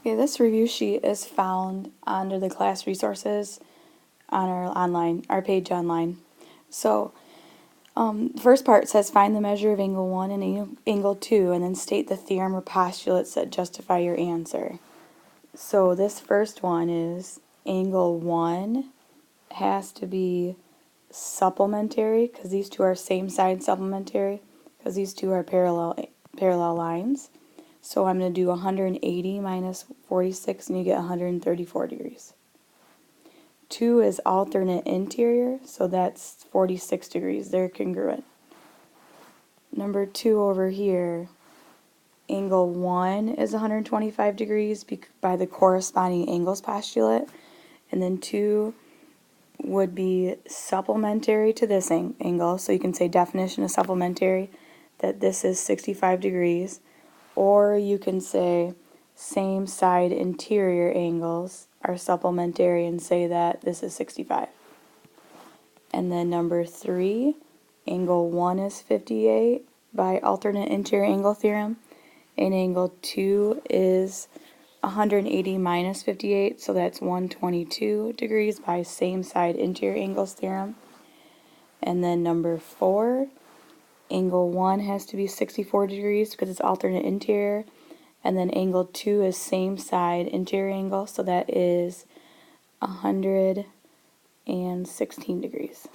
Okay, this review sheet is found under the class resources on our page online. So, the first part says find the measure of angle 1 and angle 2, and then state the theorem or postulates that justify your answer. So this first one is angle 1 has to be supplementary, because these two are same side supplementary, because these two are parallel lines. So I'm going to do 180 minus 46, and you get 134 degrees. 2 is alternate interior, so that's 46 degrees. They're congruent. Number 2 over here, angle 1 is 125 degrees by the corresponding angles postulate, and then 2 would be supplementary to this angle, so you can say definition of supplementary, that this is 65 degrees, or you can say same side interior angles are supplementary and say that this is 65. And then number 3, angle 1 is 58 by alternate interior angle theorem, and angle 2 is 180 minus 58, so that's 122 degrees by same side interior angles theorem. And then number 4, angle 1 has to be 64 degrees because it's alternate interior, and then angle 2 is same side interior angle, so that is 116 degrees.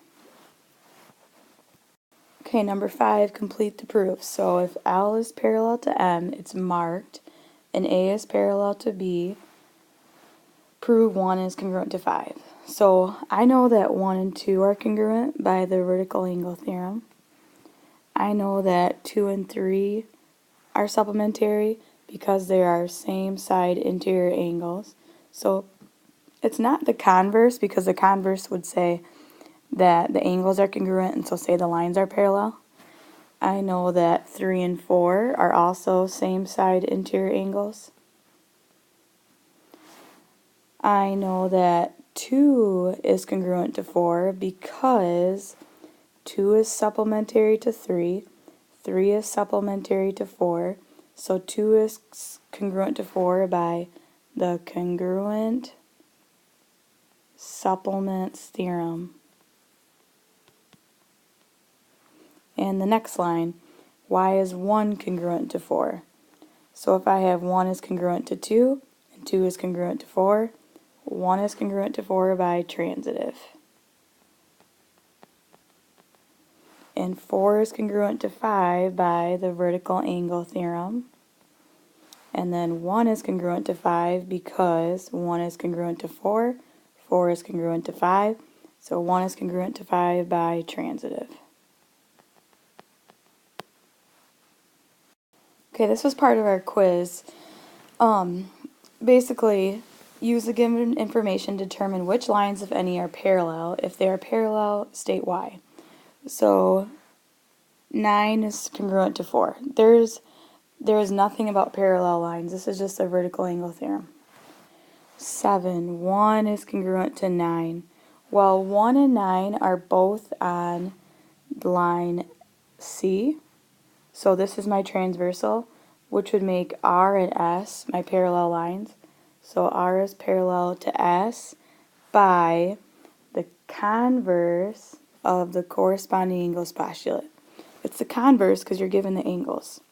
Okay, number 5, complete the proof. So if L is parallel to M, it's marked, and A is parallel to B, prove 1 is congruent to 5. So I know that 1 and 2 are congruent by the vertical angle theorem. I know that 2 and 3 are supplementary because they are same side interior angles. So it's not the converse, because the converse would say that the angles are congruent, and so say the lines are parallel. I know that 3 and 4 are also same side interior angles. I know that 2 is congruent to 4 because 2 is supplementary to 3, 3 is supplementary to 4, so 2 is congruent to 4 by the congruent supplements theorem. And the next line, why is 1 congruent to 4? So if I have 1 is congruent to 2, and 2 is congruent to 4, 1 is congruent to 4 by transitive. And 4 is congruent to 5 by the vertical angle theorem. And then 1 is congruent to 5 because 1 is congruent to 4, 4 is congruent to 5, so 1 is congruent to 5 by transitive. Okay, this was part of our quiz. Basically, use the given information to determine which lines, if any, are parallel. If they are parallel, state why. So 9 is congruent to 4. There is nothing about parallel lines. This is just a vertical angle theorem. 7, 1 is congruent to 9. Well, 1 and 9 are both on line C. So this is my transversal, which would make R and S my parallel lines. So R is parallel to S by the converse of the corresponding angles postulate. It's the converse because you're given the angles.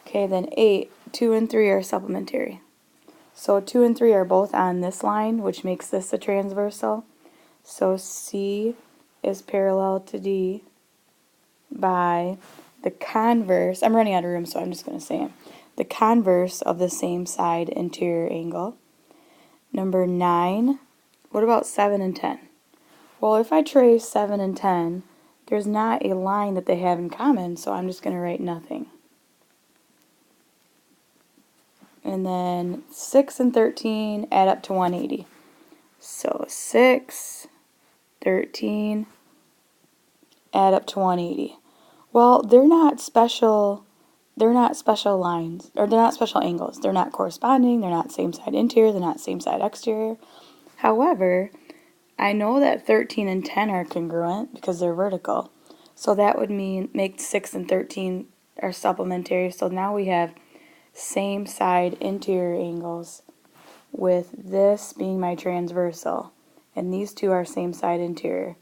Okay, then 8, 2 and 3 are supplementary. So 2 and 3 are both on this line, which makes this a transversal. So C is parallel to D by the converse. I'm running out of room, so I'm just going to say it. The converse of the same side interior angle. Number 9, what about 7 and 10? Well, if I trace 7 and 10, there's not a line that they have in common, so I'm just going to write nothing. And then 6 and 13 add up to 180. So 6, 13, add up to 180. Well, they're not special lines, or they're not special angles. They're not corresponding, they're not same side interior, they're not same side exterior. However, I know that 13 and 10 are congruent because they're vertical. So that would make 6 and 13 are supplementary. So now we have same side interior angles with this being my transversal. And these two are same side interior.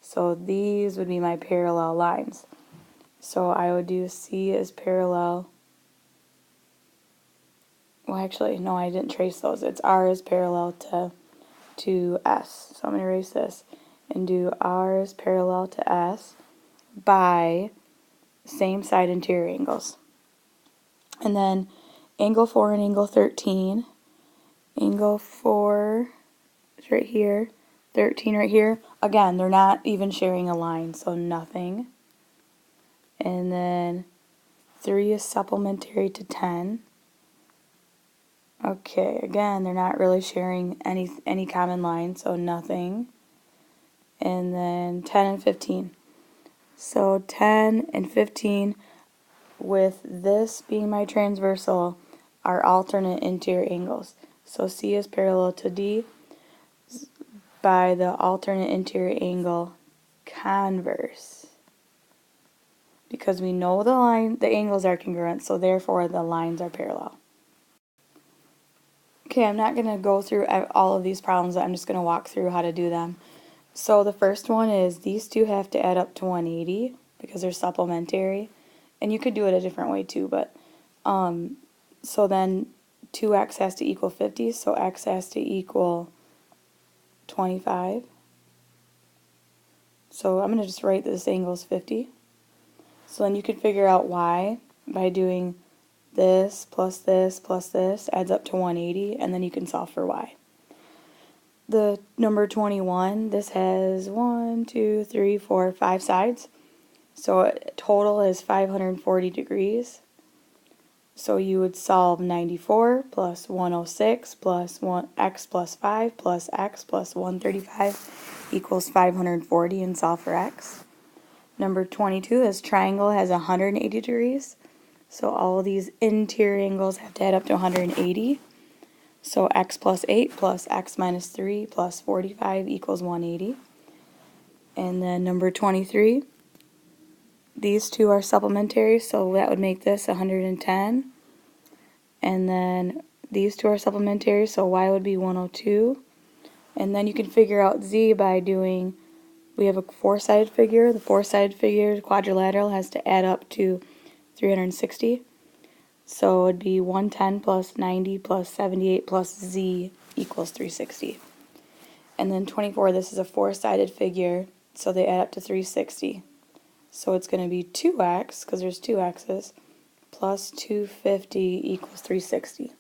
So these would be my parallel lines. So I would do C is parallel. Well, actually, no, I didn't trace those. It's R is parallel to S. So I'm going to erase this and do R is parallel to S by same side interior angles. And then angle 4 and angle 13. Angle 4 is right here. 13 right here. Again, they're not even sharing a line, so nothing. And then 3 is supplementary to 10. Okay, again, they're not really sharing any common line, so nothing. And then 10 and 15. So 10 and 15, with this being my transversal, are alternate interior angles. So C is parallel to D by the alternate interior angle converse. Because we know the angles are congruent, so therefore the lines are parallel. Okay, I'm not going to go through all of these problems. I'm just going to walk through how to do them. So the first one is these two have to add up to 180 because they're supplementary. And you could do it a different way too, but so then 2x has to equal 50, so x has to equal 25. So I'm going to just write this angle is 50. So then you can figure out y by doing this plus this plus this adds up to 180, and then you can solve for y. The number 21, this has 1, 2, 3, 4, 5 sides. So total is 540 degrees. So you would solve 94 plus 106 plus x plus 5 plus x plus 135 equals 540 and solve for x. Number 22, this triangle has 180 degrees. So all of these interior angles have to add up to 180. So x plus 8 plus x minus 3 plus 45 equals 180. And then number 23, these two are supplementary, so that would make this 110. And then these two are supplementary, so y would be 102. And then you can figure out z by doing, we have a four-sided figure. The four-sided figure, quadrilateral, has to add up to 360. So it would be 110 plus 90 plus 78 plus z equals 360. And then 24, this is a four-sided figure, so they add up to 360. So it's going to be 2x, because there's two x's, plus 250 equals 360.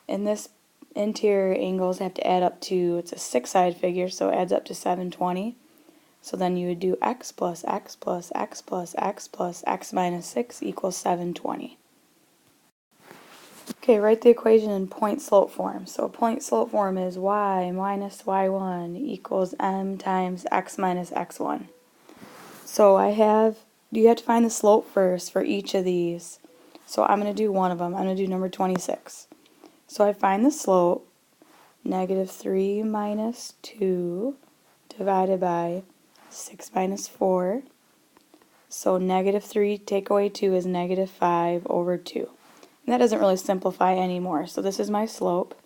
And this interior angles have to add up to, it's a six-sided figure, so it adds up to 720. So then you would do x plus x plus x plus x plus x minus 6 equals 720. Okay, write the equation in point-slope form. So point-slope form is y minus y1 equals m times x minus x1. So you have to find the slope first for each of these. So I'm going to do one of them. I'm going to do number 26. So I find the slope, negative 3 minus 2 divided by 6 minus 4. So negative 3 take away 2 is negative 5 over 2. And that doesn't really simplify anymore. So this is my slope.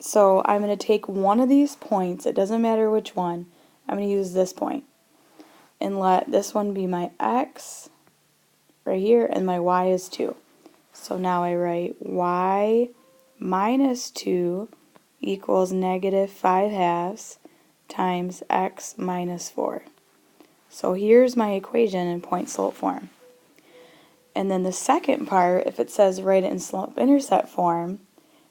So I'm going to take one of these points, it doesn't matter which one, I'm going to use this point. And let this one be my x right here, and my y is 2. So now I write y minus 2 equals negative 5 halves times x minus 4. So here's my equation in point-slope form. And then the second part, if it says write it in slope-intercept form,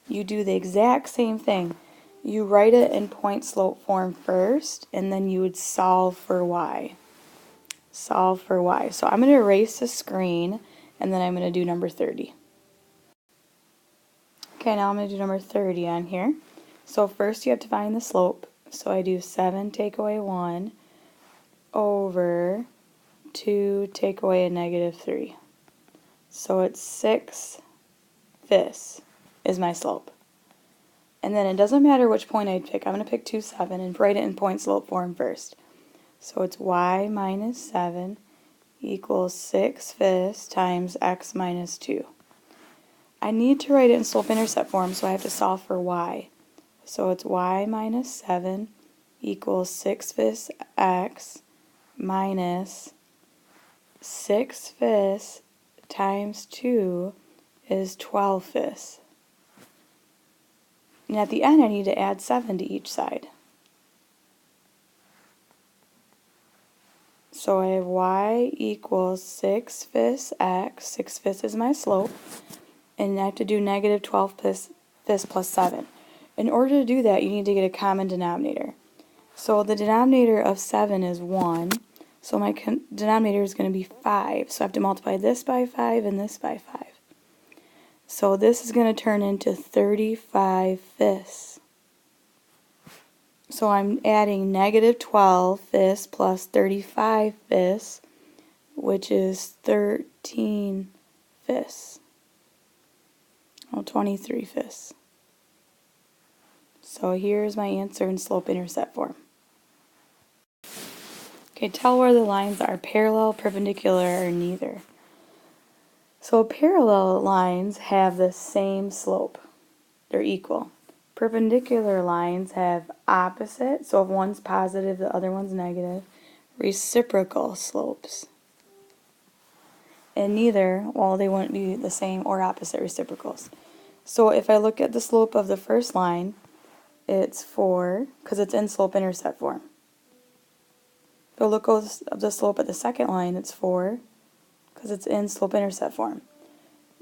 you do the exact same thing. You write it in point-slope form first, and then you would solve for y. Solve for y. So I'm going to erase the screen, and then I'm going to do number 30. Okay, now I'm going to do number 30 on here. So first you have to find the slope. So I do 7 take away 1 over 2 take away a negative 3. So it's 6/5 is my slope. And then it doesn't matter which point I pick. I'm going to pick 2, 7 and write it in point-slope form first. So it's y minus 7 equals 6/5 times x minus 2. I I need to write it in slope-intercept form, so I have to solve for y. So it's y minus 7 equals 6/5 x minus 6/5 times 2 is 12/5. And at the end I need to add 7 to each side. So I have y equals 6/5 x, 6/5 is my slope, and I have to do negative 12/5 plus 7. In order to do that, you need to get a common denominator. So the denominator of 7 is 1, so my denominator is going to be 5. So I have to multiply this by 5 and this by 5. So this is going to turn into 35/5. So I'm adding negative 12/5 plus 35/5, which is 13/5. Well, 23/5. So here's my answer in slope-intercept form. Okay, tell where the lines are parallel, perpendicular, or neither. So parallel lines have the same slope. They're equal. Perpendicular lines have opposite, so if one's positive, the other one's negative, reciprocal slopes. And neither, well, they wouldn't be the same or opposite reciprocals. So if I look at the slope of the first line, it's 4, because it's in slope-intercept form. If I look at the slope of the second line, it's 4, because it's in slope-intercept form.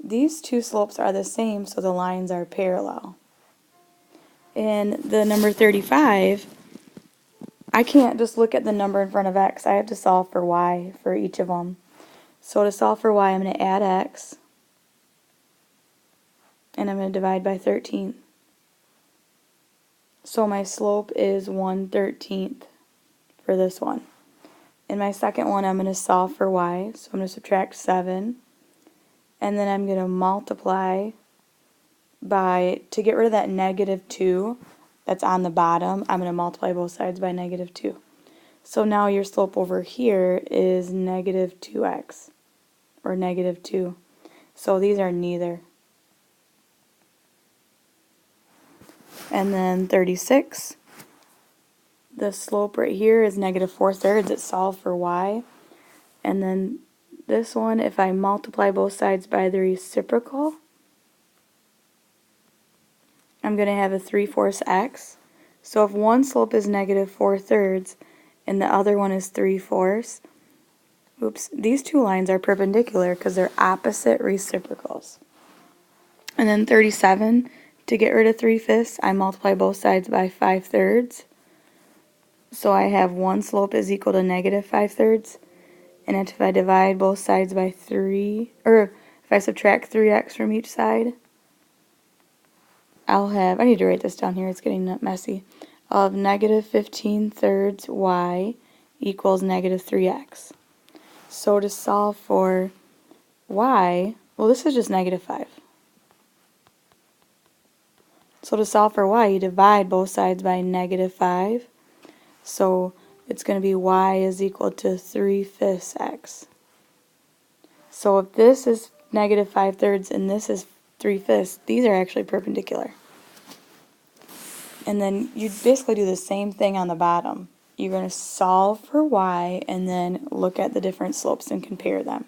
These two slopes are the same, so the lines are parallel. In the number 35, I can't just look at the number in front of x. I have to solve for y for each of them. So to solve for y, I'm going to add x, and I'm going to divide by 13. So my slope is 1/13 for this one. In my second one, I'm going to solve for y, so I'm going to subtract 7, and then I'm going to multiply by, to get rid of that negative 2 that's on the bottom, I'm going to multiply both sides by negative 2. So now your slope over here is negative 2x, or negative 2. So these are neither. And then 36, the slope right here is negative 4/3. It's solved for y. And then this one, if I multiply both sides by the reciprocal, I'm going to have a 3/4 x. So if one slope is negative 4/3 and the other one is 3/4, oops, these two lines are perpendicular because they're opposite reciprocals. And then 37, to get rid of 3/5, I multiply both sides by 5/3. So I have one slope is equal to negative 5/3. And if I divide both sides by 3, or if I subtract 3x from each side, I'll have, I need to write this down here, it's getting messy, I'll have negative 15/3 y equals negative 3x. So to solve for y, well, this is just negative 5. So to solve for y, you divide both sides by negative 5. So it's going to be y is equal to 3/5 x. So if this is negative 5/3 and this is 3/5, these are actually perpendicular. And then you basically do the same thing on the bottom. You're going to solve for y and then look at the different slopes and compare them.